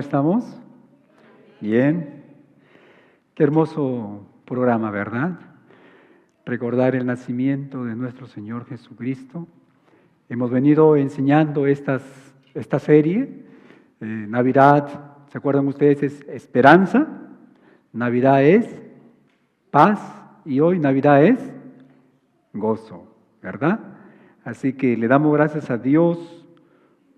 estamos? Bien. Qué hermoso programa, ¿verdad? Recordar el nacimiento de nuestro Señor Jesucristo. Hemos venido enseñando esta serie. Navidad, ¿se acuerdan ustedes? Es esperanza. Navidad es paz. Y hoy Navidad es gozo, ¿verdad? Así que le damos gracias a Dios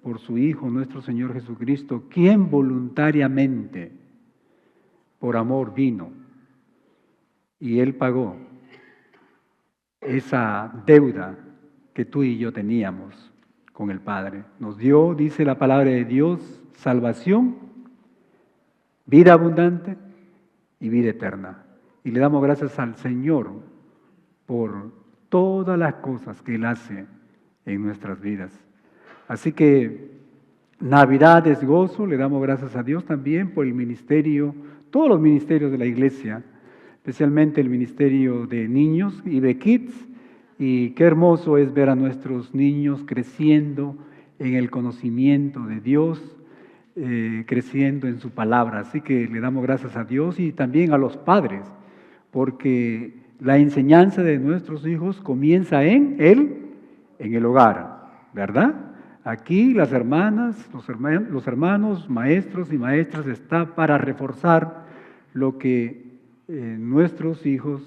por su Hijo, nuestro Señor Jesucristo, quien voluntariamente, por amor, vino y Él pagó esa deuda que tú y yo teníamos con el Padre. Nos dio, dice la palabra de Dios, salvación, vida abundante y vida eterna. Y le damos gracias al Señor por todas las cosas que Él hace en nuestras vidas. Así que Navidad es gozo, le damos gracias a Dios también por el ministerio, todos los ministerios de la iglesia, especialmente el ministerio de niños y de kids, y qué hermoso es ver a nuestros niños creciendo en el conocimiento de Dios, creciendo en su palabra. Así que le damos gracias a Dios y también a los padres, porque la enseñanza de nuestros hijos comienza en el hogar, ¿verdad? Aquí las hermanas, los hermanos, maestros y maestras está para reforzar lo que nuestros hijos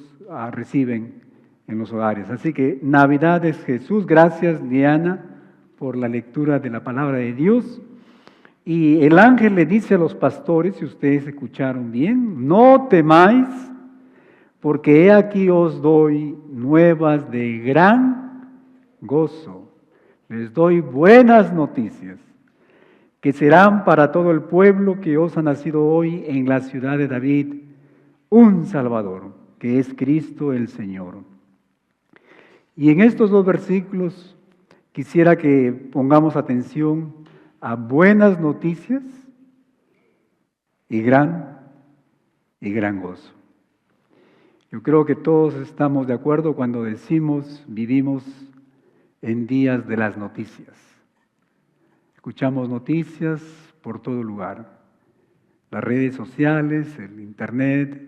reciben en los hogares. Así que Navidad es Jesús. Gracias, Diana, por la lectura de la palabra de Dios. Y el ángel le dice a los pastores, si ustedes escucharon bien, no temáis, porque he aquí os doy nuevas de gran gozo. Les doy buenas noticias, que serán para todo el pueblo, que os ha nacido hoy en la ciudad de David un Salvador, que es Cristo el Señor. Y en estos dos versículos quisiera que pongamos atención a buenas noticias y gran gozo. Yo creo que todos estamos de acuerdo cuando decimos vivimos en días de las noticias. Escuchamos noticias por todo lugar. Las redes sociales, el internet,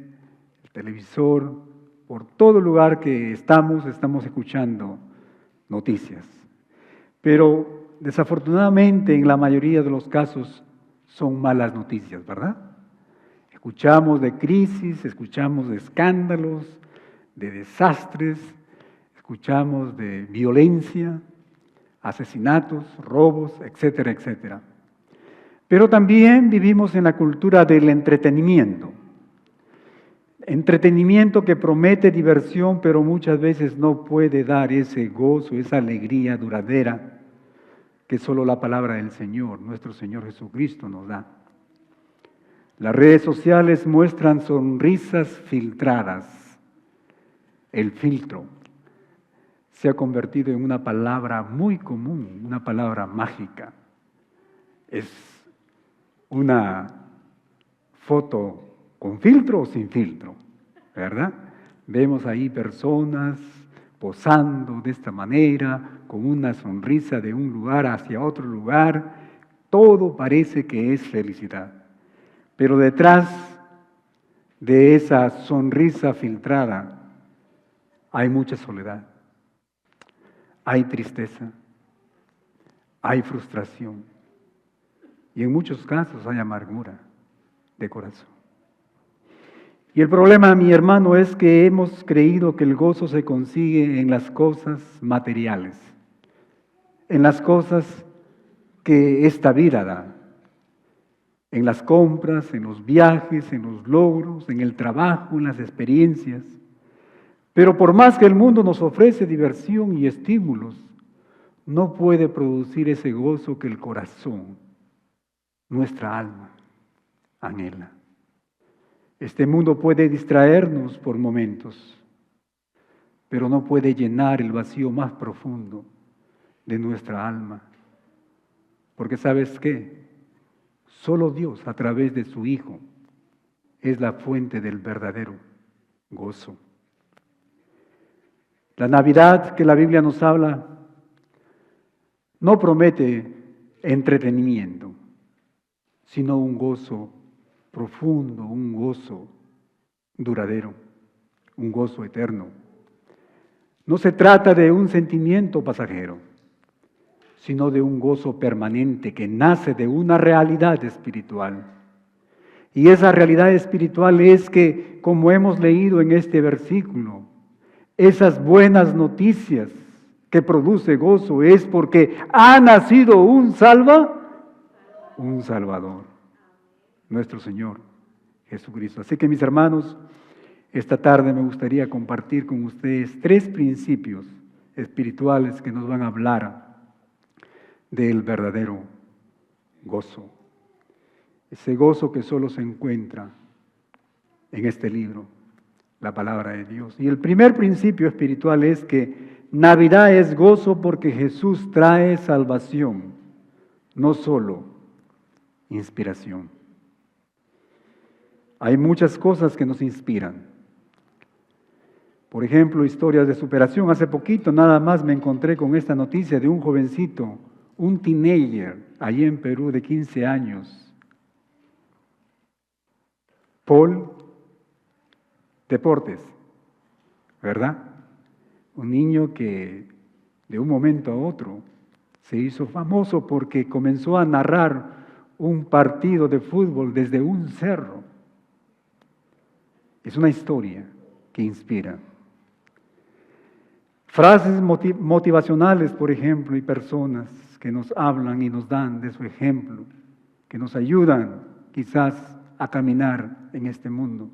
el televisor, por todo lugar que estamos escuchando noticias. Pero desafortunadamente en la mayoría de los casos son malas noticias, ¿verdad? Escuchamos de crisis, escuchamos de escándalos, de desastres, escuchamos de violencia, asesinatos, robos, etcétera, etcétera. Pero también vivimos en la cultura del entretenimiento. Entretenimiento que promete diversión, pero muchas veces no puede dar ese gozo, esa alegría duradera que solo la palabra del Señor, nuestro Señor Jesucristo, nos da. Las redes sociales muestran sonrisas filtradas. El filtro se ha convertido en una palabra muy común, una palabra mágica. Es una foto con filtro o sin filtro, ¿verdad? Vemos ahí personas posando de esta manera, con una sonrisa de un lugar hacia otro lugar. Todo parece que es felicidad. Pero detrás de esa sonrisa filtrada hay mucha soledad. Hay tristeza, hay frustración y en muchos casos hay amargura de corazón. Y el problema, mi hermano, es que hemos creído que el gozo se consigue en las cosas materiales, en las cosas que esta vida da, en las compras, en los viajes, en los logros, en el trabajo, en las experiencias. Pero por más que el mundo nos ofrece diversión y estímulos, no puede producir ese gozo que el corazón, nuestra alma, anhela. Este mundo puede distraernos por momentos, pero no puede llenar el vacío más profundo de nuestra alma. Porque ¿sabes qué? Solo Dios, a través de su Hijo, es la fuente del verdadero gozo. La Navidad que la Biblia nos habla no promete entretenimiento, sino un gozo profundo, un gozo duradero, un gozo eterno. No se trata de un sentimiento pasajero, sino de un gozo permanente que nace de una realidad espiritual. Y esa realidad espiritual es que, como hemos leído en este versículo, esas buenas noticias que produce gozo es porque ha nacido un Salvador, nuestro Señor Jesucristo. Así que, mis hermanos, esta tarde me gustaría compartir con ustedes 3 principios espirituales que nos van a hablar del verdadero gozo. Ese gozo que solo se encuentra en este libro, la palabra de Dios. Y el primer principio espiritual es que Navidad es gozo porque Jesús trae salvación, no solo inspiración. Hay muchas cosas que nos inspiran. Por ejemplo, historias de superación. Hace poquito nada más me encontré con esta noticia de un jovencito, un teenager, allí en Perú de 15 años. Paul Deportes, ¿verdad? Un niño que de un momento a otro se hizo famoso porque comenzó a narrar un partido de fútbol desde un cerro. Es una historia que inspira. Frases motivacionales, por ejemplo, y personas que nos hablan y nos dan de su ejemplo, que nos ayudan quizás a caminar en este mundo.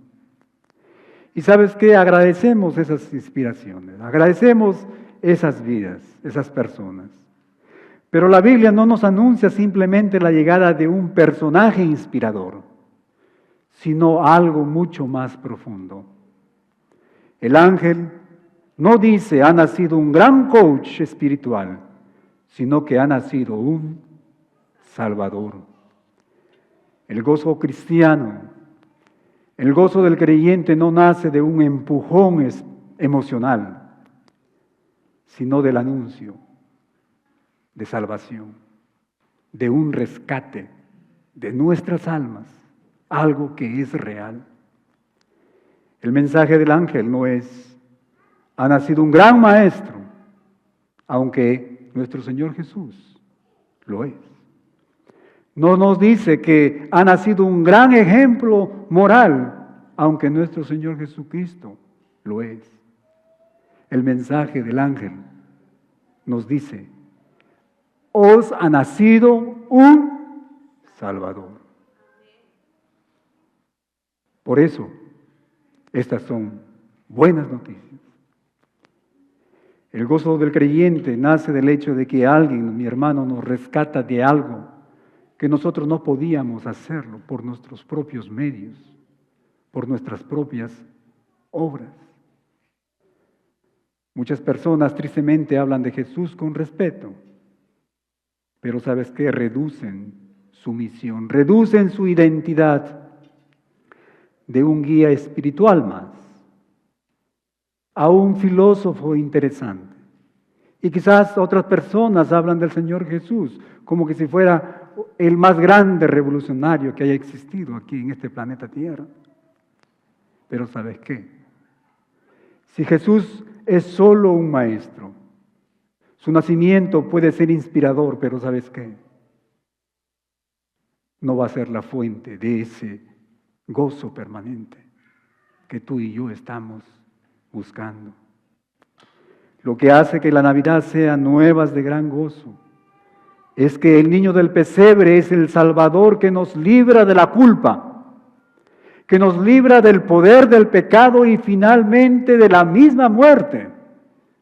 Y ¿sabes qué? Agradecemos esas inspiraciones, agradecemos esas vidas, esas personas. Pero la Biblia no nos anuncia simplemente la llegada de un personaje inspirador, sino algo mucho más profundo. El ángel no dice ha nacido un gran coach espiritual, sino que ha nacido un Salvador. El gozo cristiano, el gozo del creyente no nace de un empujón emocional, sino del anuncio de salvación, de un rescate de nuestras almas, algo que es real. El mensaje del ángel no es, ha nacido un gran maestro, aunque nuestro Señor Jesús lo es. No nos dice que ha nacido un gran ejemplo moral, aunque nuestro Señor Jesucristo lo es. El mensaje del ángel nos dice, os ha nacido un Salvador. Por eso, estas son buenas noticias. El gozo del creyente nace del hecho de que alguien, mi hermano, nos rescata de algo que nosotros no podíamos hacerlo por nuestros propios medios, por nuestras propias obras. Muchas personas tristemente hablan de Jesús con respeto, pero ¿sabes qué? Reducen su misión, reducen su identidad de un guía espiritual más a un filósofo interesante. Y quizás otras personas hablan del Señor Jesús como que si fuera el más grande revolucionario que haya existido aquí en este planeta Tierra. Pero ¿sabes qué? Si Jesús es solo un maestro, su nacimiento puede ser inspirador, pero ¿sabes qué? No va a ser la fuente de ese gozo permanente que tú y yo estamos buscando. Lo que hace que la Navidad sea nuevas de gran gozo es que el niño del pesebre es el Salvador que nos libra de la culpa, que nos libra del poder del pecado y finalmente de la misma muerte,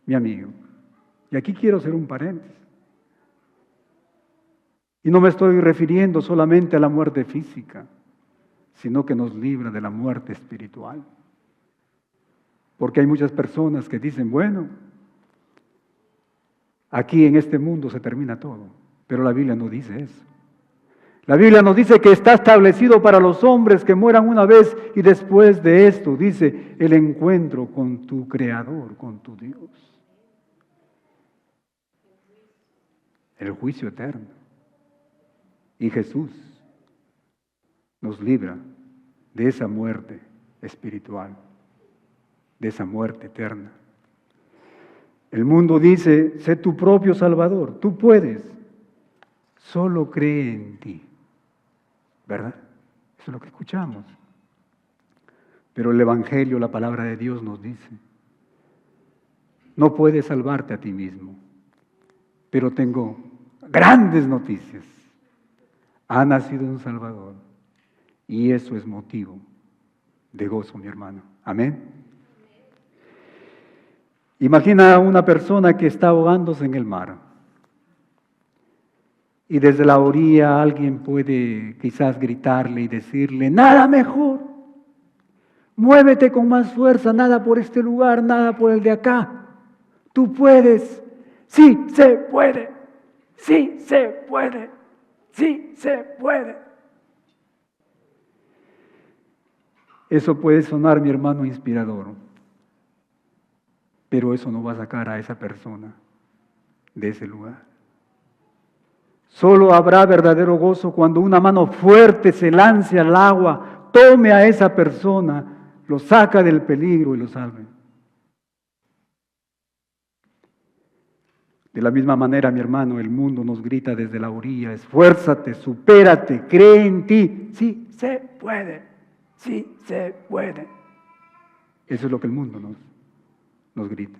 mi amigo. Y aquí quiero hacer un paréntesis. Y no me estoy refiriendo solamente a la muerte física, sino que nos libra de la muerte espiritual. Porque hay muchas personas que dicen, bueno, aquí en este mundo se termina todo, pero la Biblia no dice eso. La Biblia nos dice que está establecido para los hombres que mueran una vez y después de esto, dice, el encuentro con tu Creador, con tu Dios. El juicio eterno. Y Jesús nos libra de esa muerte espiritual, de esa muerte eterna. El mundo dice, sé tu propio Salvador, tú puedes, solo cree en ti, ¿verdad? Eso es lo que escuchamos. Pero el Evangelio, la palabra de Dios nos dice, no puedes salvarte a ti mismo, pero tengo grandes noticias. Ha nacido un Salvador y eso es motivo de gozo, mi hermano. Amén. Imagina a una persona que está ahogándose en el mar y desde la orilla alguien puede quizás gritarle y decirle, nada mejor, muévete con más fuerza, nada por este lugar, nada por el de acá, tú puedes, sí se puede, sí se puede, sí se puede. Eso puede sonar, mi hermano, inspirador, pero eso no va a sacar a esa persona de ese lugar. Solo habrá verdadero gozo cuando una mano fuerte se lance al agua, tome a esa persona, lo saca del peligro y lo salve. De la misma manera, mi hermano, el mundo nos grita desde la orilla, esfuérzate, supérate, cree en ti. Sí, se puede, sí, se puede. Eso es lo que el mundo nos grita.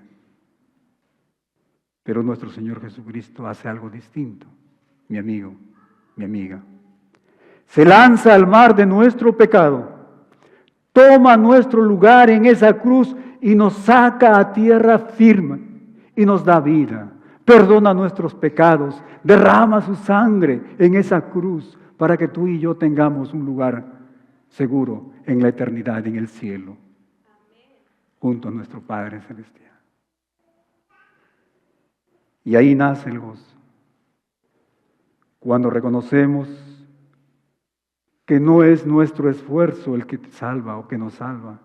Pero nuestro Señor Jesucristo hace algo distinto, mi amigo, mi amiga. Se lanza al mar de nuestro pecado, toma nuestro lugar en esa cruz y nos saca a tierra firme y nos da vida. Perdona nuestros pecados, derrama su sangre en esa cruz para que tú y yo tengamos un lugar seguro en la eternidad, en el cielo, junto a nuestro Padre Celestial. Y ahí nace el gozo. Cuando reconocemos que no es nuestro esfuerzo el que te salva o que nos salva,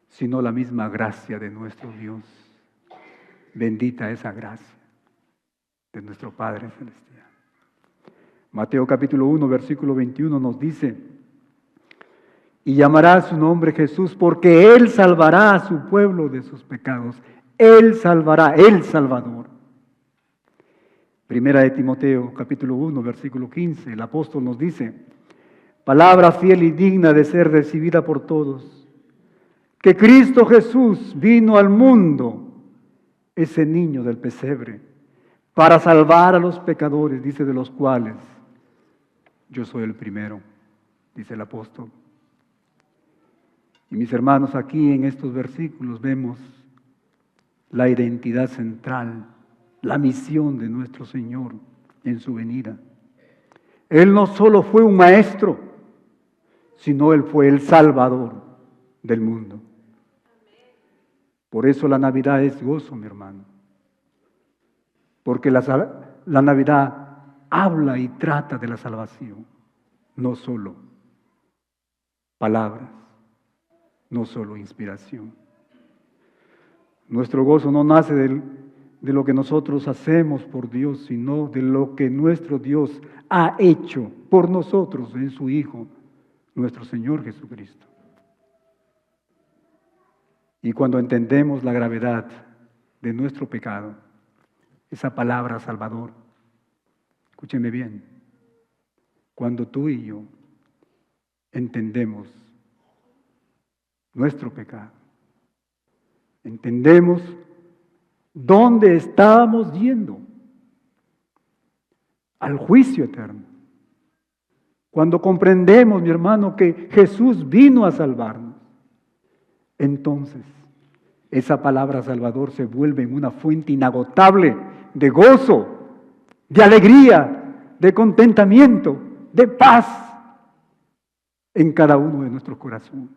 sino la misma gracia de nuestro Dios. Bendita esa gracia de nuestro Padre Celestial. Mateo capítulo 1, versículo 21 nos dice, y llamará su nombre Jesús, porque Él salvará a su pueblo de sus pecados. Él salvará, el Salvador. Primera de Timoteo, capítulo 1, versículo 15, el apóstol nos dice, palabra fiel y digna de ser recibida por todos, que Cristo Jesús vino al mundo, ese niño del pesebre, para salvar a los pecadores, dice, de los cuales yo soy el primero, dice el apóstol. Y mis hermanos, aquí en estos versículos vemos la identidad central, la misión de nuestro Señor en su venida. Él no solo fue un maestro, sino Él fue el Salvador del mundo. Por eso la Navidad es gozo, mi hermano. Porque la Navidad habla y trata de la salvación, no solo palabras, no solo inspiración. Nuestro gozo no nace de lo que nosotros hacemos por Dios, sino de lo que nuestro Dios ha hecho por nosotros en su Hijo, nuestro Señor Jesucristo. Y cuando entendemos la gravedad de nuestro pecado, esa palabra Salvador, escúcheme bien, cuando tú y yo entendemos nuestro pecado, entendemos dónde estábamos yendo, al juicio eterno. Cuando comprendemos, mi hermano, que Jesús vino a salvarnos, entonces esa palabra Salvador se vuelve en una fuente inagotable de gozo, de alegría, de contentamiento, de paz en cada uno de nuestros corazones.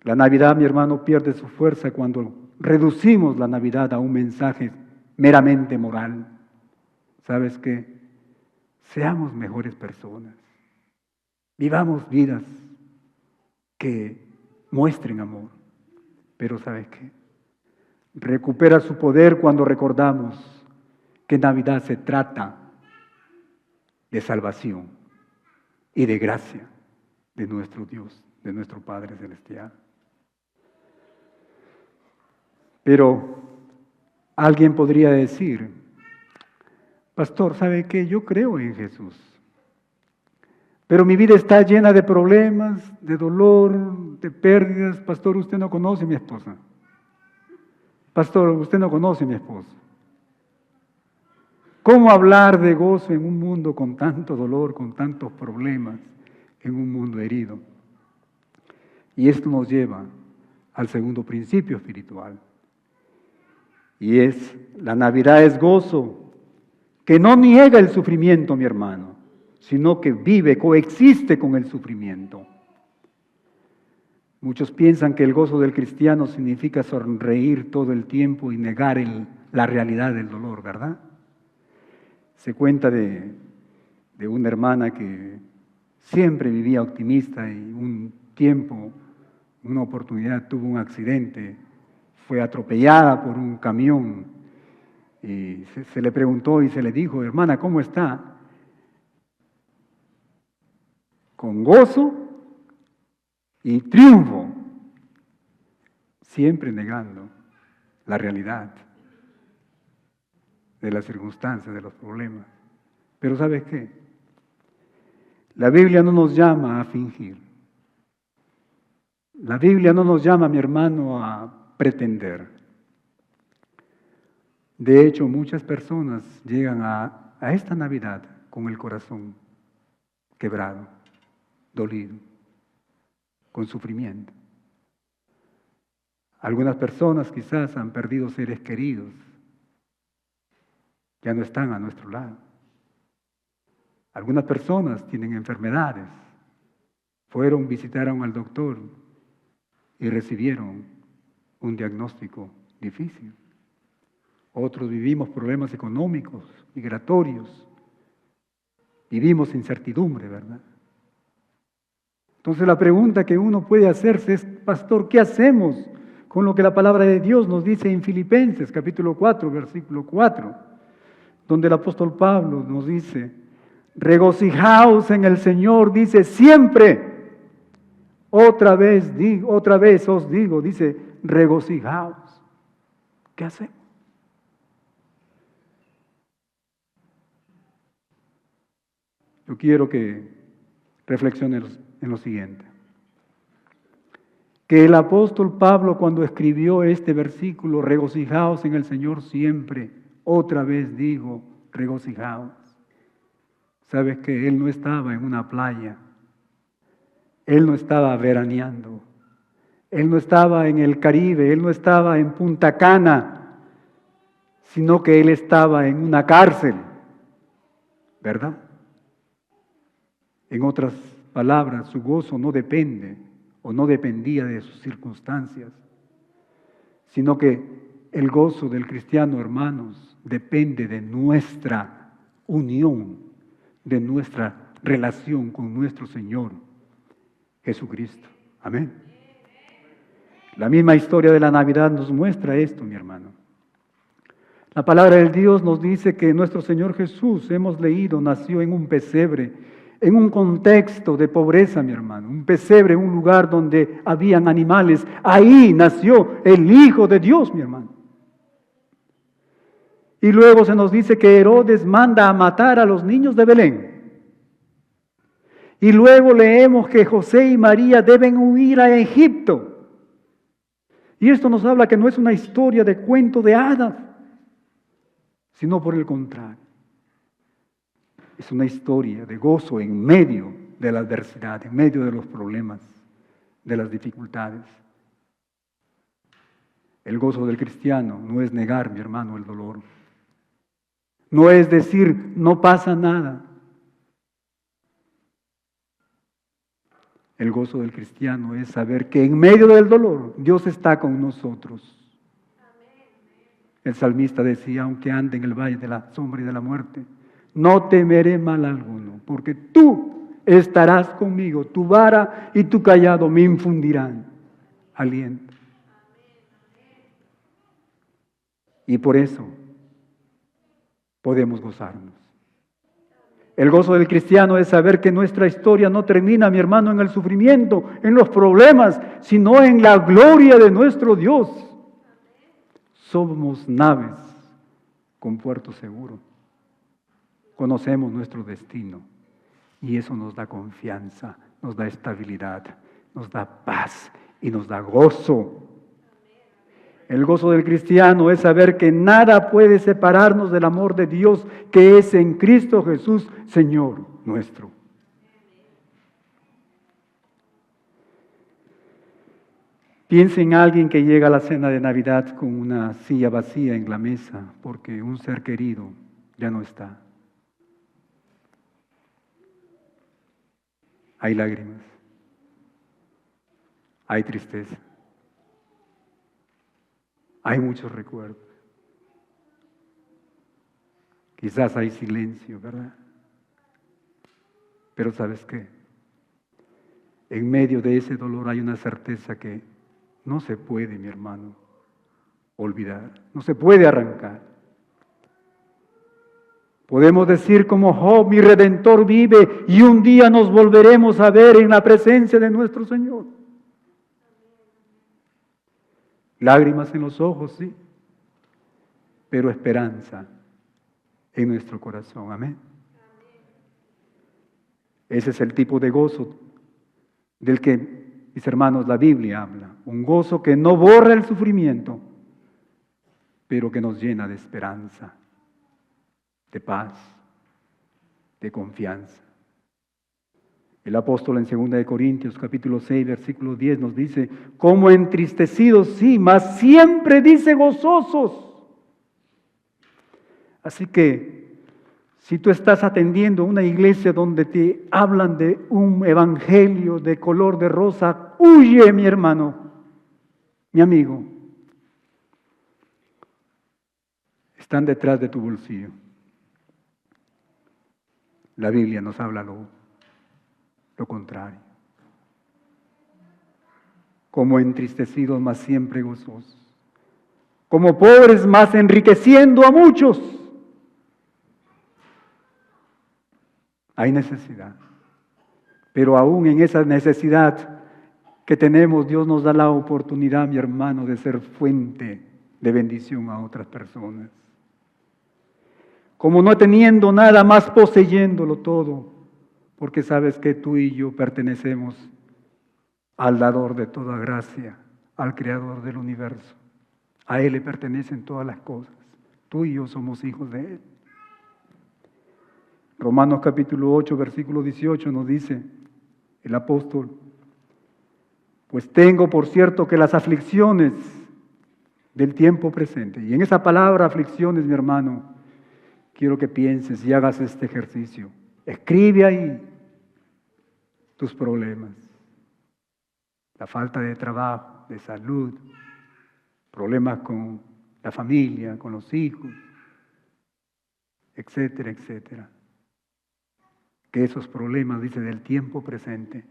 La Navidad, mi hermano, pierde su fuerza cuando reducimos la Navidad a un mensaje meramente moral. ¿Sabes qué? Seamos mejores personas. Vivamos vidas que muestren amor. Pero ¿sabes qué? Recupera su poder cuando recordamos que Navidad se trata de salvación, y de gracia de nuestro Dios, de nuestro Padre Celestial. Pero alguien podría decir, pastor, ¿sabe qué? Yo creo en Jesús, pero mi vida está llena de problemas, de dolor, de pérdidas. Pastor, usted no conoce a mi esposa. Pastor, usted no conoce a mi esposa. ¿Cómo hablar de gozo en un mundo con tanto dolor, con tantos problemas, en un mundo herido? Y esto nos lleva al segundo principio espiritual. Y es, la Navidad es gozo, que no niega el sufrimiento, mi hermano, sino que vive, coexiste con el sufrimiento. Muchos piensan que el gozo del cristiano significa sonreír todo el tiempo y negar la realidad del dolor, ¿verdad? Se cuenta de una hermana que siempre vivía optimista y un tiempo, una oportunidad, tuvo un accidente, fue atropellada por un camión y se le preguntó y se le dijo, hermana, ¿cómo está? Con gozo y triunfo, siempre negando la realidad de las circunstancias, de los problemas. Pero ¿sabes qué? La Biblia no nos llama a fingir. La Biblia no nos llama, mi hermano, a pretender. De hecho, muchas personas llegan a esta Navidad con el corazón quebrado, dolido, con sufrimiento. Algunas personas quizás han perdido seres queridos, ya no están a nuestro lado. Algunas personas tienen enfermedades, fueron, visitaron al doctor y recibieron un diagnóstico difícil. Otros vivimos problemas económicos, migratorios, vivimos incertidumbre, ¿verdad? Entonces la pregunta que uno puede hacerse es, pastor, ¿qué hacemos con lo que la palabra de Dios nos dice en Filipenses capítulo 4, versículo 4, donde el apóstol Pablo nos dice, regocijaos en el Señor, dice siempre. Otra vez os digo, dice, regocijaos. ¿Qué hacemos? Yo quiero que reflexiones en lo siguiente. Que el apóstol Pablo, cuando escribió este versículo, regocijaos en el Señor siempre, otra vez digo, regocijaos. Sabes que él no estaba en una playa, él no estaba veraneando, él no estaba en el Caribe, él no estaba en Punta Cana, sino que él estaba en una cárcel, ¿verdad? En otras palabras, su gozo no depende o no dependía de sus circunstancias, sino que el gozo del cristiano, hermanos, depende de nuestra unión, de nuestra relación con nuestro Señor Jesucristo. Amén. La misma historia de la Navidad nos muestra esto, mi hermano. La palabra de Dios nos dice que nuestro Señor Jesús, hemos leído, nació en un pesebre, en un contexto de pobreza, mi hermano. Un pesebre, un lugar donde habían animales. Ahí nació el Hijo de Dios, mi hermano. Y luego se nos dice que Herodes manda a matar a los niños de Belén. Y luego leemos que José y María deben huir a Egipto. Y esto nos habla que no es una historia de cuento de hadas, sino por el contrario. Es una historia de gozo en medio de la adversidad, en medio de los problemas, de las dificultades. El gozo del cristiano no es negar, mi hermano, el dolor. No es decir, no pasa nada. El gozo del cristiano es saber que en medio del dolor Dios está con nosotros. El salmista decía, aunque ande en el valle de la sombra y de la muerte, no temeré mal alguno, porque tú estarás conmigo, tu vara y tu cayado me infundirán aliento. Y por eso podemos gozarnos. El gozo del cristiano es saber que nuestra historia no termina, mi hermano, en el sufrimiento, en los problemas, sino en la gloria de nuestro Dios. Somos naves con puerto seguro. Conocemos nuestro destino y eso nos da confianza, nos da estabilidad, nos da paz y nos da gozo. El gozo del cristiano es saber que nada puede separarnos del amor de Dios que es en Cristo Jesús, Señor nuestro. Piensa en alguien que llega a la cena de Navidad con una silla vacía en la mesa porque un ser querido ya no está. Hay lágrimas, hay tristeza, hay muchos recuerdos. Quizás hay silencio, ¿verdad? Pero ¿sabes qué? En medio de ese dolor hay una certeza que no se puede, mi hermano, olvidar, no se puede arrancar. Podemos decir como Job, mi Redentor vive y un día nos volveremos a ver en la presencia de nuestro Señor. Lágrimas en los ojos, sí, pero esperanza en nuestro corazón. Amén. Ese es el tipo de gozo del que, mis hermanos, la Biblia habla. Un gozo que no borra el sufrimiento, pero que nos llena de esperanza, de paz, de confianza. El apóstol en 2 Corintios capítulo 6, versículo 10 nos dice, como entristecidos, sí, mas siempre dice gozosos. Así que, si tú estás atendiendo una iglesia donde te hablan de un evangelio de color de rosa, huye, mi hermano, mi amigo. Están detrás de tu bolsillo. La Biblia nos habla lo contrario. Como entristecidos, mas siempre gozosos. Como pobres, mas enriqueciendo a muchos. Hay necesidad. Pero aún en esa necesidad que tenemos, Dios nos da la oportunidad, mi hermano, de ser fuente de bendición a otras personas. Como no teniendo nada, más poseyéndolo todo, porque sabes que tú y yo pertenecemos al dador de toda gracia, al creador del universo. A Él le pertenecen todas las cosas. Tú y yo somos hijos de Él. Romanos capítulo 8, versículo 18 nos dice el apóstol, pues tengo por cierto que las aflicciones del tiempo presente, y en esa palabra aflicciones, mi hermano, quiero que pienses y hagas este ejercicio. Escribe ahí tus problemas. La falta de trabajo, de salud, problemas con la familia, con los hijos, etcétera, etcétera. Que esos problemas, dice, del tiempo presente,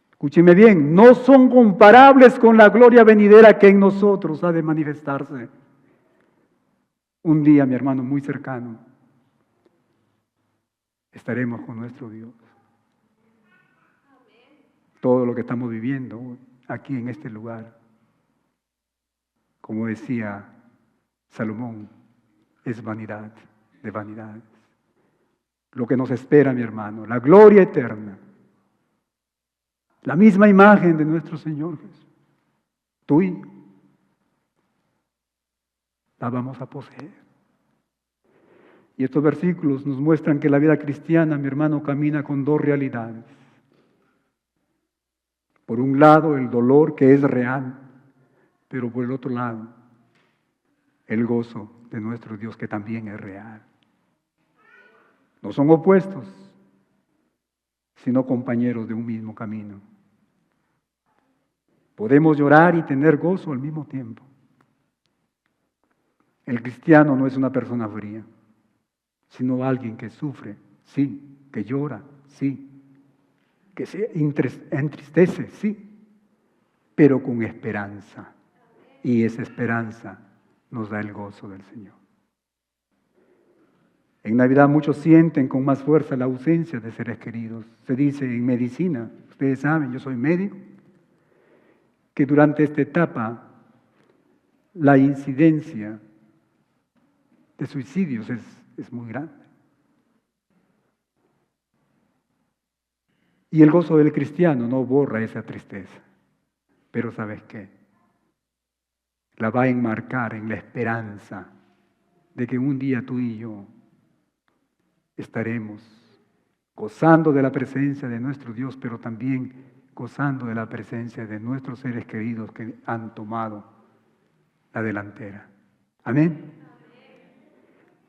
escúcheme bien, no son comparables con la gloria venidera que en nosotros ha de manifestarse. Un día, mi hermano, muy cercano, estaremos con nuestro Dios. Todo lo que estamos viviendo aquí en este lugar, como decía Salomón, es vanidad de vanidades. Lo que nos espera, mi hermano, la gloria eterna, la misma imagen de nuestro Señor Jesús, tú y yo, la vamos a poseer. Y estos versículos nos muestran que la vida cristiana, mi hermano, camina con dos realidades. Por un lado, el dolor que es real, pero por el otro lado, el gozo de nuestro Dios que también es real. No son opuestos, sino compañeros de un mismo camino. Podemos llorar y tener gozo al mismo tiempo. El cristiano no es una persona fría, sino alguien que sufre, sí, que llora, sí, que se entristece, sí, pero con esperanza. Y esa esperanza nos da el gozo del Señor. En Navidad muchos sienten con más fuerza la ausencia de seres queridos. Se dice en medicina, ustedes saben, yo soy médico, que durante esta etapa la incidencia de suicidios es muy grande. Y el gozo del cristiano no borra esa tristeza. Pero ¿sabes qué? La va a enmarcar en la esperanza de que un día tú y yo estaremos gozando de la presencia de nuestro Dios, pero también gozando de la presencia de nuestros seres queridos que han tomado la delantera. Amén.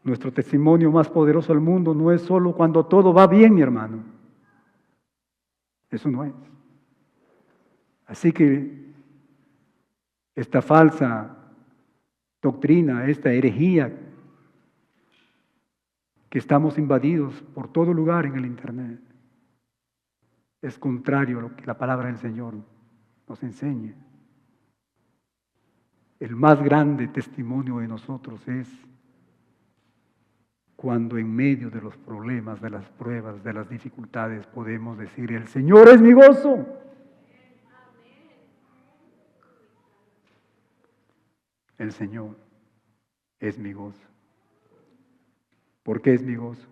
Nuestro testimonio más poderoso al mundo no es solo cuando todo va bien, mi hermano. Eso no es. Así que esta falsa doctrina, esta herejía, que estamos invadidos por todo lugar en el Internet, es contrario a lo que la palabra del Señor nos enseña. El más grande testimonio de nosotros es cuando en medio de los problemas, de las pruebas, de las dificultades, podemos decir: el Señor es mi gozo. El Señor es mi gozo. ¿Por qué es mi gozo?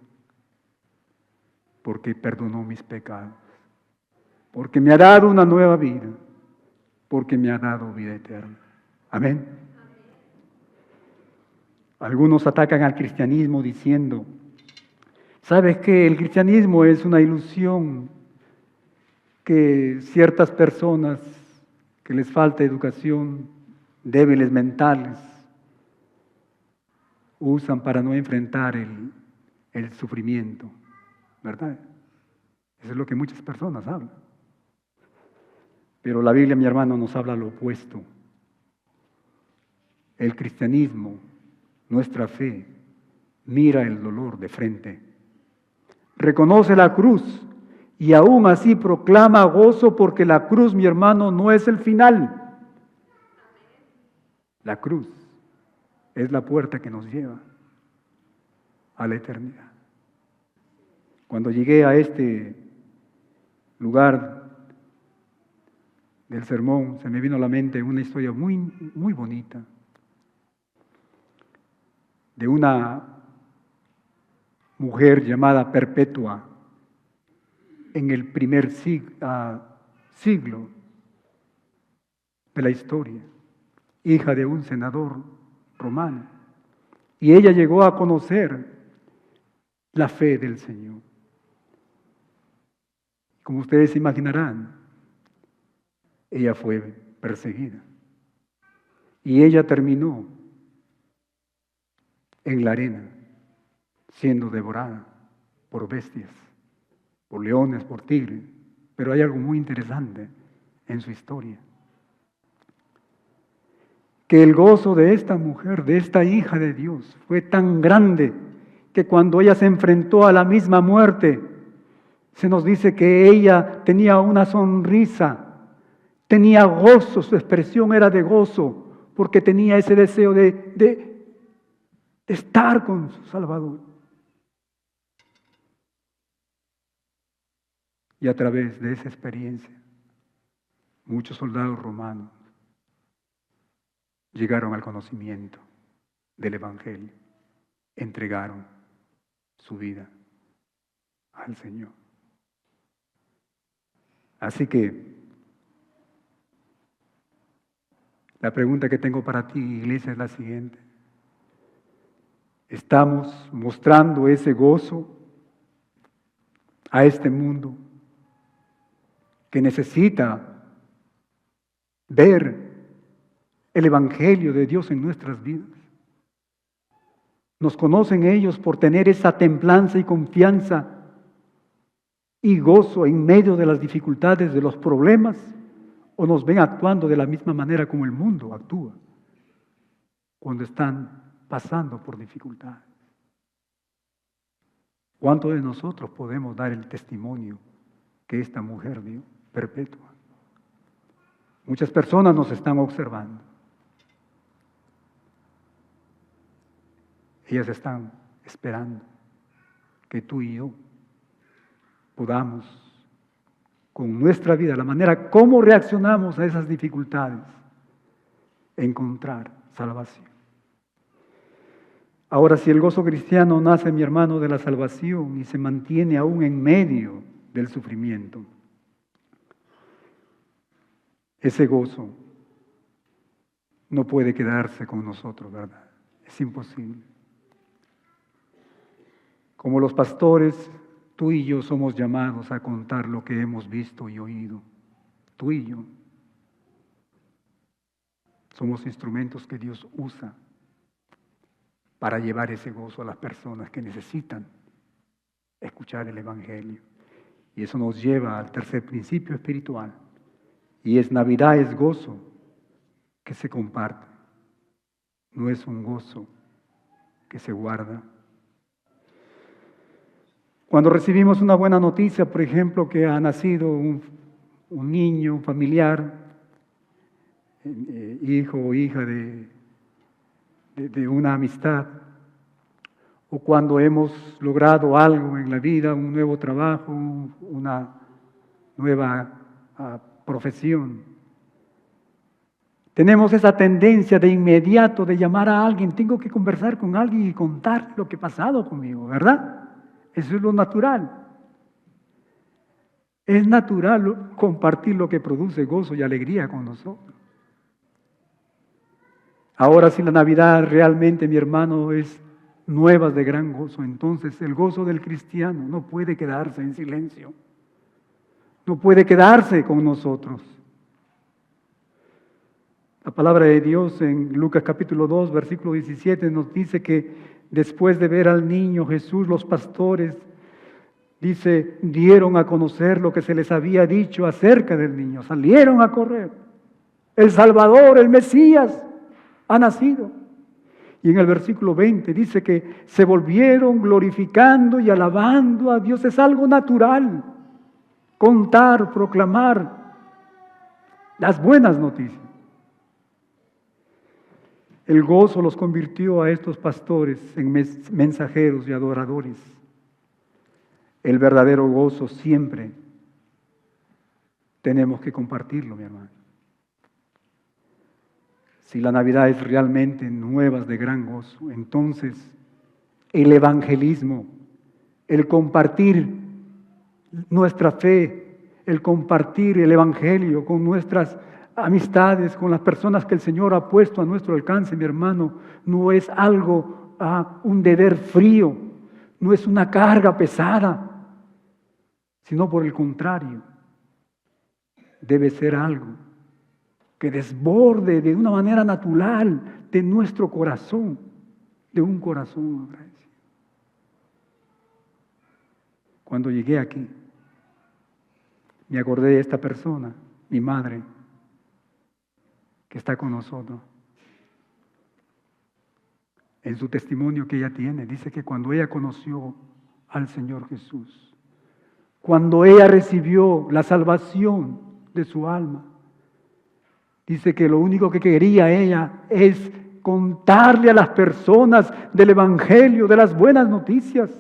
Porque perdonó mis pecados, porque me ha dado una nueva vida, porque me ha dado vida eterna. Amén. Algunos atacan al cristianismo diciendo: ¿sabes qué? El cristianismo es una ilusión que ciertas personas que les falta educación, débiles mentales, usan para no enfrentar el sufrimiento, ¿verdad? Eso es lo que muchas personas hablan. Pero la Biblia, mi hermano, nos habla lo opuesto. El cristianismo, nuestra fe, mira el dolor de frente, reconoce la cruz y aún así proclama gozo, porque la cruz, mi hermano, no es el final. La cruz es la puerta que nos lleva a la eternidad. Cuando llegué a este lugar del sermón, se me vino a la mente una historia muy, muy bonita de una mujer llamada Perpetua en el primer siglo de la historia, hija de un senador romano. Y ella llegó a conocer la fe del Señor. Como ustedes se imaginarán, ella fue perseguida. Y ella terminó en la arena, siendo devorada por bestias, por leones, por tigres. Pero hay algo muy interesante en su historia: que el gozo de esta mujer, de esta hija de Dios, fue tan grande que cuando ella se enfrentó a la misma muerte, se nos dice que ella tenía una sonrisa, tenía gozo, su expresión era de gozo, porque tenía ese deseo de estar con su Salvador. Y a través de esa experiencia, muchos soldados romanos llegaron al conocimiento del Evangelio, entregaron su vida al Señor. Así que la pregunta que tengo para ti, iglesia, es la siguiente: ¿estamos mostrando ese gozo a este mundo que necesita ver el Evangelio de Dios en nuestras vidas? ¿Nos conocen ellos por tener esa templanza y confianza y gozo en medio de las dificultades, de los problemas? ¿O nos ven actuando de la misma manera como el mundo actúa cuando están pasando por dificultades? ¿Cuántos de nosotros podemos dar el testimonio que esta mujer dio, Perpetua? Muchas personas nos están observando. Ellas están esperando que tú y yo podamos, con nuestra vida, la manera como reaccionamos a esas dificultades, encontrar salvación. Ahora, si el gozo cristiano nace, mi hermano, de la salvación y se mantiene aún en medio del sufrimiento, ese gozo no puede quedarse con nosotros, ¿verdad? Es imposible. Como los pastores, tú y yo somos llamados a contar lo que hemos visto y oído. Tú y yo. Somos instrumentos que Dios usa para llevar ese gozo a las personas que necesitan escuchar el Evangelio. Y eso nos lleva al tercer principio espiritual. Y es Navidad, es gozo que se comparte. No es un gozo que se guarda. Cuando recibimos una buena noticia, por ejemplo, que ha nacido un niño, un familiar, hijo o hija de una amistad, o cuando hemos logrado algo en la vida, un nuevo trabajo, una nueva profesión, tenemos esa tendencia de inmediato de llamar a alguien, tengo que conversar con alguien y contar lo que ha pasado conmigo, ¿verdad? Eso es lo natural. Es natural compartir lo que produce gozo y alegría con nosotros. Ahora, si la Navidad realmente, mi hermano, es nuevas de gran gozo, entonces el gozo del cristiano no puede quedarse en silencio. No puede quedarse con nosotros. La palabra de Dios en Lucas capítulo 2, versículo 17 nos dice que después de ver al niño Jesús, los pastores, dice, dieron a conocer lo que se les había dicho acerca del niño. Salieron a correr. El Salvador, el Mesías, ha nacido. Y en el versículo 20 dice que se volvieron glorificando y alabando a Dios. Es algo natural. Contar, proclamar las buenas noticias. El gozo los convirtió a estos pastores en mensajeros y adoradores. El verdadero gozo siempre tenemos que compartirlo, mi hermano. Si la Navidad es realmente nuevas de gran gozo, entonces el evangelismo, el compartir nuestra fe, el compartir el evangelio con nuestras amistades, con las personas que el Señor ha puesto a nuestro alcance, mi hermano, no es algo, un deber frío, no es una carga pesada, sino por el contrario, debe ser algo que desborde de una manera natural de nuestro corazón, de un corazón agradecido. Cuando llegué aquí, me acordé de esta persona, mi madre, que está con nosotros. En su testimonio que ella tiene, dice que cuando ella conoció al Señor Jesús, cuando ella recibió la salvación de su alma, dice que lo único que quería ella es contarle a las personas del Evangelio, de las buenas noticias.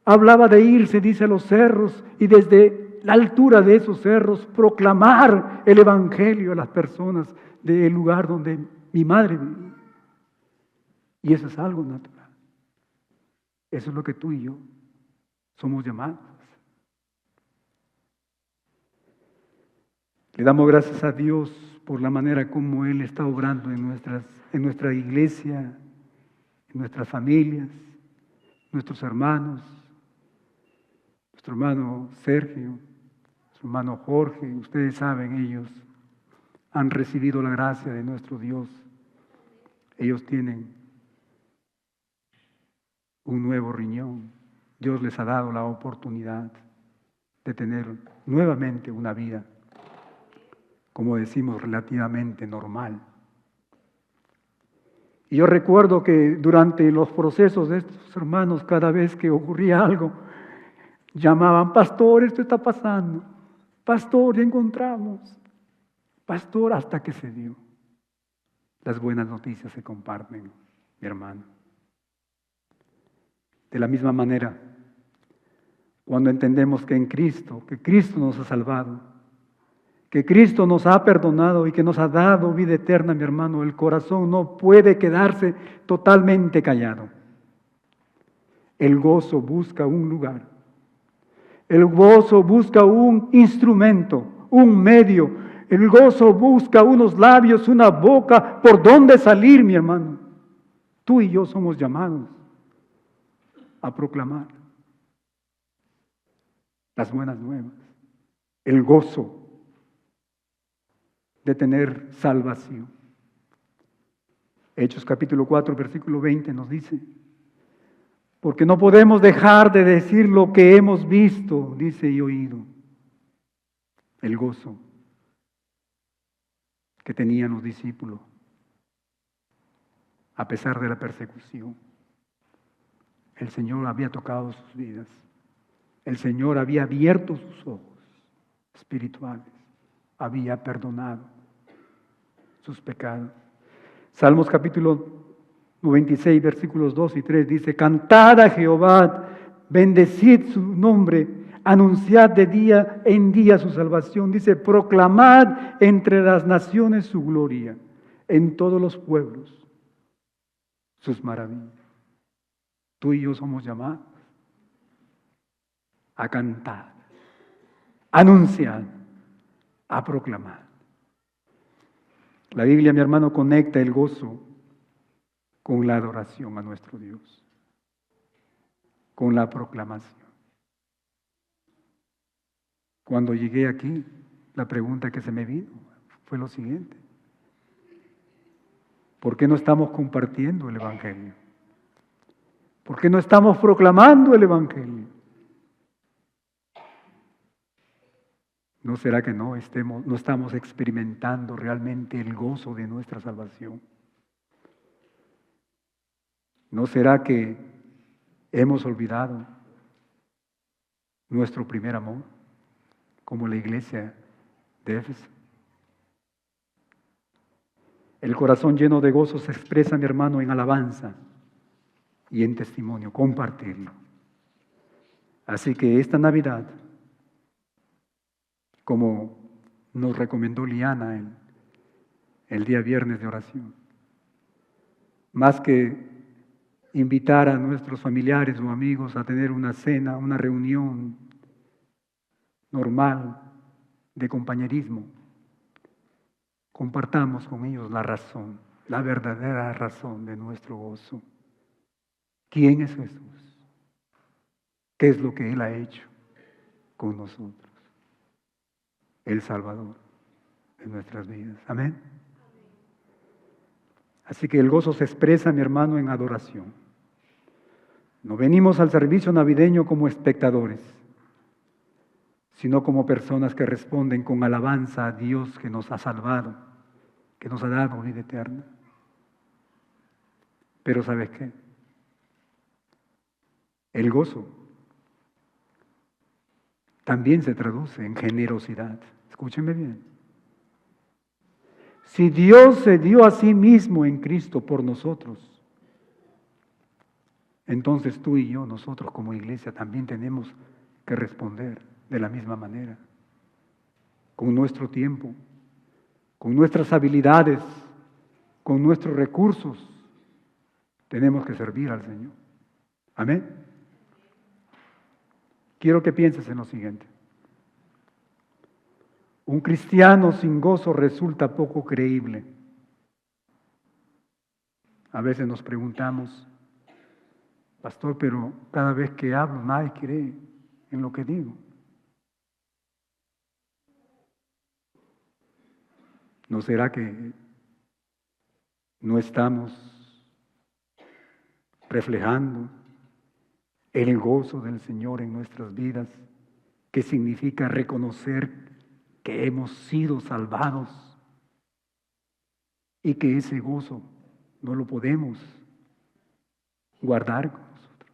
Hablaba de irse, dice, a los cerros y desde la altura de esos cerros proclamar el Evangelio a las personas del lugar donde mi madre vivía. Y eso es algo natural. Eso es lo que tú y yo somos llamados. Le damos gracias a Dios por la manera como Él está obrando en nuestra iglesia, en nuestras familias, nuestros hermanos, nuestro hermano Sergio, nuestro hermano Jorge. Ustedes saben, ellos han recibido la gracia de nuestro Dios. Ellos tienen un nuevo riñón. Dios les ha dado la oportunidad de tener nuevamente una vida, como decimos, relativamente normal. Y yo recuerdo que durante los procesos de estos hermanos, cada vez que ocurría algo, llamaban, pastor, esto está pasando, pastor, ya encontramos, pastor, hasta que se dio. Las buenas noticias se comparten, mi hermano. De la misma manera, cuando entendemos que en Cristo, que Cristo nos ha salvado, que Cristo nos ha perdonado y que nos ha dado vida eterna, mi hermano, el corazón no puede quedarse totalmente callado. El gozo busca un lugar. El gozo busca un instrumento, un medio. El gozo busca unos labios, una boca, por dónde salir, mi hermano. Tú y yo somos llamados a proclamar las buenas nuevas, el gozo de tener salvación. Hechos capítulo 4, versículo 20 nos dice: porque no podemos dejar de decir lo que hemos visto, dice, y oído. El gozo que tenían los discípulos a pesar de la persecución. El Señor había tocado sus vidas. El Señor había abierto sus ojos espirituales. Había perdonado sus pecados. Salmos capítulo 96, versículos 2 y 3 dice: cantad a Jehová, bendecid su nombre, anunciad de día en día su salvación. Dice: proclamad entre las naciones su gloria, en todos los pueblos sus maravillas. Tú y yo somos llamados a cantar, a anunciar, a proclamar. La Biblia, mi hermano, conecta el gozo con la adoración a nuestro Dios, con la proclamación. Cuando llegué aquí, la pregunta que se me vino fue lo siguiente: ¿por qué no estamos compartiendo el Evangelio? ¿Por qué no estamos proclamando el Evangelio? ¿No será que no estamos experimentando realmente el gozo de nuestra salvación? ¿No será que hemos olvidado nuestro primer amor, como la iglesia de Éfeso? El corazón lleno de gozo se expresa, mi hermano, en alabanza y en testimonio, compartirlo. Así que esta Navidad, como nos recomendó Liana el día viernes de oración, más que invitar a nuestros familiares o amigos a tener una cena, una reunión normal de compañerismo, compartamos con ellos la razón, la verdadera razón de nuestro gozo. ¿Quién es Jesús? ¿Qué es lo que Él ha hecho con nosotros? El Salvador de nuestras vidas. Amén. Así que el gozo se expresa, mi hermano, en adoración. No venimos al servicio navideño como espectadores, sino como personas que responden con alabanza a Dios que nos ha salvado, que nos ha dado vida eterna. Pero ¿sabes qué? El gozo también se traduce en generosidad. Escúchenme bien. Si Dios se dio a sí mismo en Cristo por nosotros, entonces tú y yo, nosotros como iglesia, también tenemos que responder de la misma manera, con nuestro tiempo, con nuestras habilidades, con nuestros recursos. Tenemos que servir al Señor. Amén. Quiero que pienses en lo siguiente. Un cristiano sin gozo resulta poco creíble. A veces nos preguntamos: pastor, pero cada vez que hablo nadie cree en lo que digo. ¿No será que no estamos reflejando el gozo del Señor en nuestras vidas, que significa reconocer que hemos sido salvados y que ese gozo no lo podemos guardar con nosotros?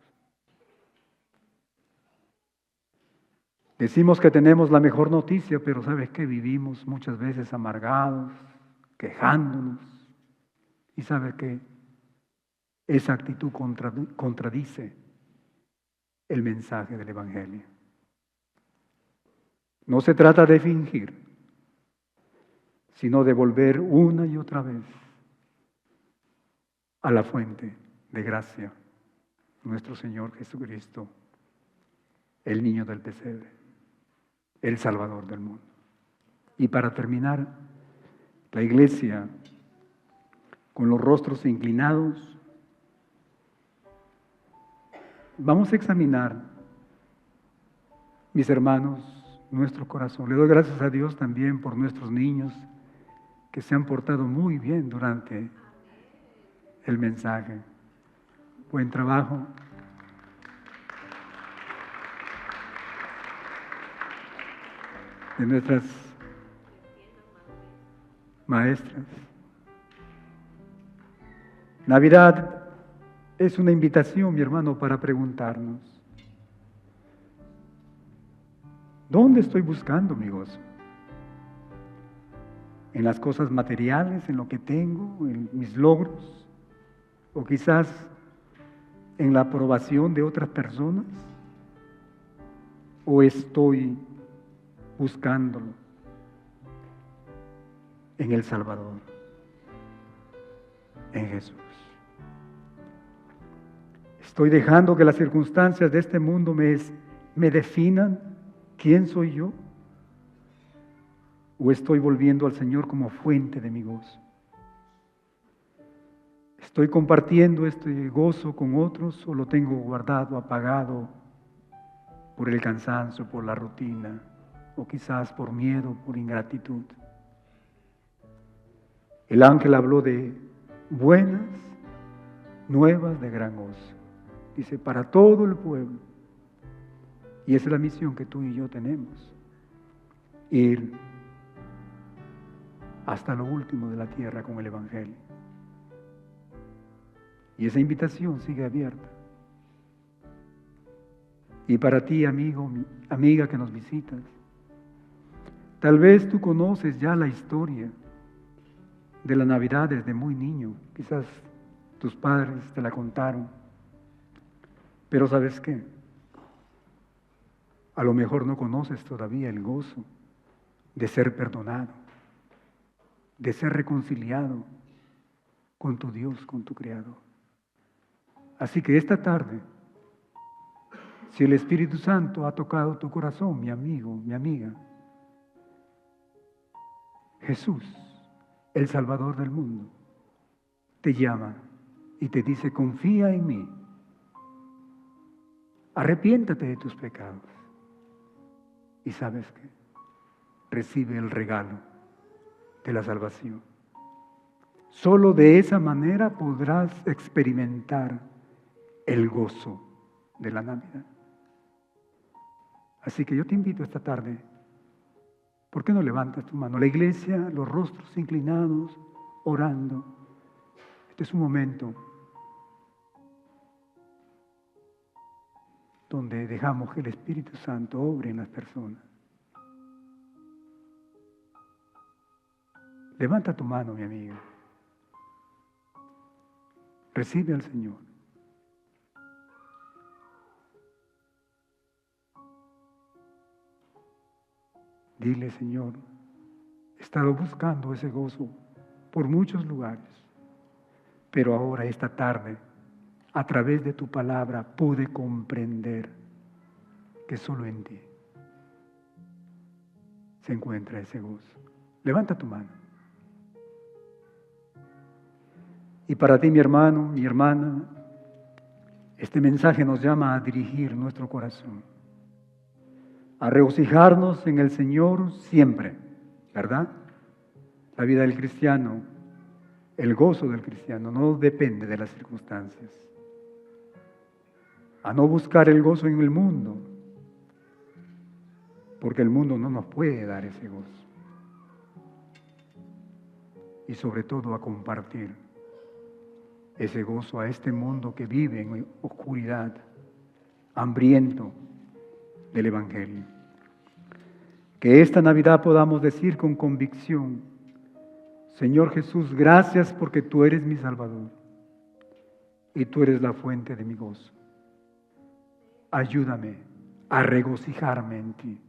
Decimos que tenemos la mejor noticia, pero ¿sabes qué? Vivimos muchas veces amargados, quejándonos, y ¿sabes qué? Esa actitud contradice el mensaje del Evangelio. No se trata de fingir, sino de volver una y otra vez a la fuente de gracia, nuestro Señor Jesucristo, el niño del pesebre, el Salvador del mundo. Y para terminar, la iglesia, con los rostros inclinados, vamos a examinar, mis hermanos, nuestro corazón. Le doy gracias a Dios también por nuestros niños que se han portado muy bien durante el mensaje. Buen trabajo. De nuestras maestras. Navidad es una invitación, mi hermano, para preguntarnos: ¿dónde estoy buscando mi gozo? ¿En las cosas materiales, en lo que tengo, en mis logros? ¿O quizás en la aprobación de otras personas? ¿O estoy buscándolo en el Salvador, en Jesús? ¿Estoy dejando que las circunstancias de este mundo me definan quién soy yo? ¿O estoy volviendo al Señor como fuente de mi gozo? ¿Estoy compartiendo este gozo con otros o lo tengo guardado, apagado por el cansancio, por la rutina, o quizás por miedo, por ingratitud? El ángel habló de buenas nuevas de gran gozo. Dice, para todo el pueblo. Y esa es la misión que tú y yo tenemos. Ir hasta lo último de la tierra con el Evangelio. Y esa invitación sigue abierta. Y para ti, amigo, amiga que nos visitas, tal vez tú conoces ya la historia de la Navidad desde muy niño. Quizás tus padres te la contaron. Pero ¿sabes qué? A lo mejor no conoces todavía el gozo de ser perdonado, de ser reconciliado con tu Dios, con tu Creador. Así que esta tarde, si el Espíritu Santo ha tocado tu corazón, mi amigo, mi amiga, Jesús, el Salvador del mundo, te llama y te dice, confía en mí, arrepiéntate de tus pecados. Y sabes qué, recibe el regalo de la salvación. Solo de esa manera podrás experimentar el gozo de la Navidad. Así que yo te invito esta tarde, ¿por qué no levantas tu mano? La iglesia, los rostros inclinados, orando. Este es un momento donde dejamos que el Espíritu Santo obre en las personas. Levanta tu mano, mi amiga. Recibe al Señor. Dile, Señor, he estado buscando ese gozo por muchos lugares, pero ahora, esta tarde, a través de tu palabra, pude comprender que solo en ti se encuentra ese gozo. Levanta tu mano. Y para ti, mi hermano, mi hermana, este mensaje nos llama a dirigir nuestro corazón, a regocijarnos en el Señor siempre, ¿verdad? La vida del cristiano, el gozo del cristiano no depende de las circunstancias. A no buscar el gozo en el mundo, porque el mundo no nos puede dar ese gozo. Y sobre todo a compartir ese gozo a este mundo que vive en oscuridad, hambriento del Evangelio. Que esta Navidad podamos decir con convicción, Señor Jesús, gracias porque tú eres mi Salvador y tú eres la fuente de mi gozo. ayúdame a regocijarme en ti,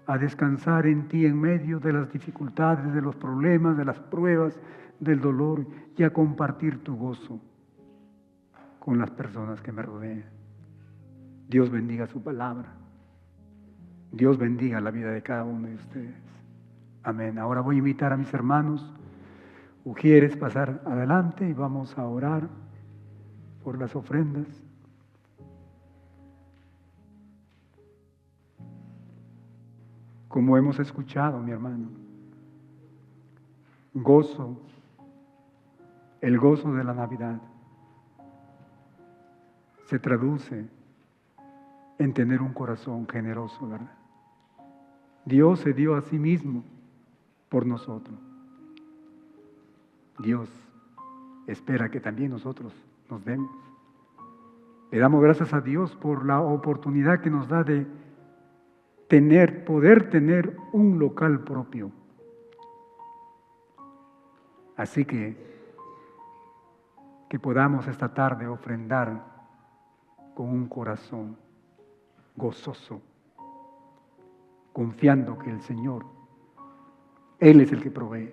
a descansar en ti en medio de las dificultades, de los problemas, de las pruebas, del dolor, y a compartir tu gozo con las personas que me rodean. Dios bendiga su palabra. Dios bendiga la vida de cada uno de ustedes. Amén. Ahora voy a invitar a mis hermanos Ujieres pasar adelante y vamos a orar por las ofrendas. Como hemos escuchado, mi hermano, gozo, el gozo de la Navidad se traduce en tener un corazón generoso, ¿verdad? Dios se dio a sí mismo por nosotros. Dios espera que también nosotros nos demos. Le damos gracias a Dios por la oportunidad que nos da de poder tener un local propio. Así que podamos esta tarde ofrendar con un corazón gozoso, confiando que el Señor, Él es el que provee.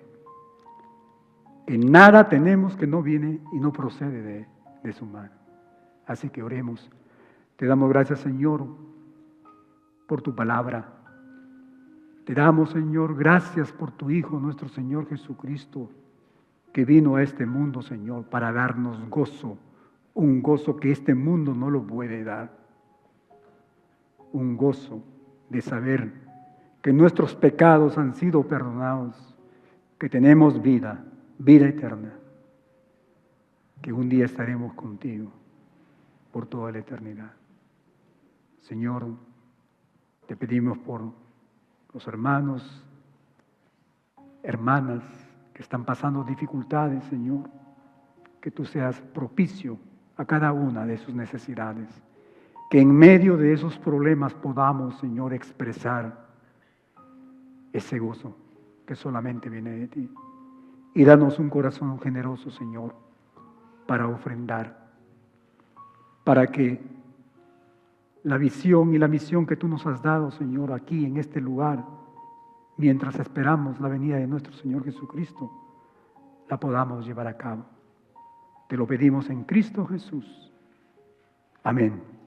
Que nada tenemos que no viene y no procede de su mano. Así que oremos. Te damos gracias, Señor, por tu palabra. Te damos, Señor, gracias por tu Hijo, nuestro Señor Jesucristo, que vino a este mundo, Señor, para darnos gozo, un gozo que este mundo no lo puede dar. Un gozo de saber que nuestros pecados han sido perdonados, que tenemos vida eterna, que un día estaremos contigo por toda la eternidad. Señor, te pedimos por los hermanos, hermanas que están pasando dificultades, Señor, que tú seas propicio a cada una de sus necesidades, que en medio de esos problemas podamos, Señor, expresar ese gozo que solamente viene de ti. Y danos un corazón generoso, Señor, para ofrendar, para que la visión y la misión que tú nos has dado, Señor, aquí en este lugar, mientras esperamos la venida de nuestro Señor Jesucristo, la podamos llevar a cabo. Te lo pedimos en Cristo Jesús. Amén.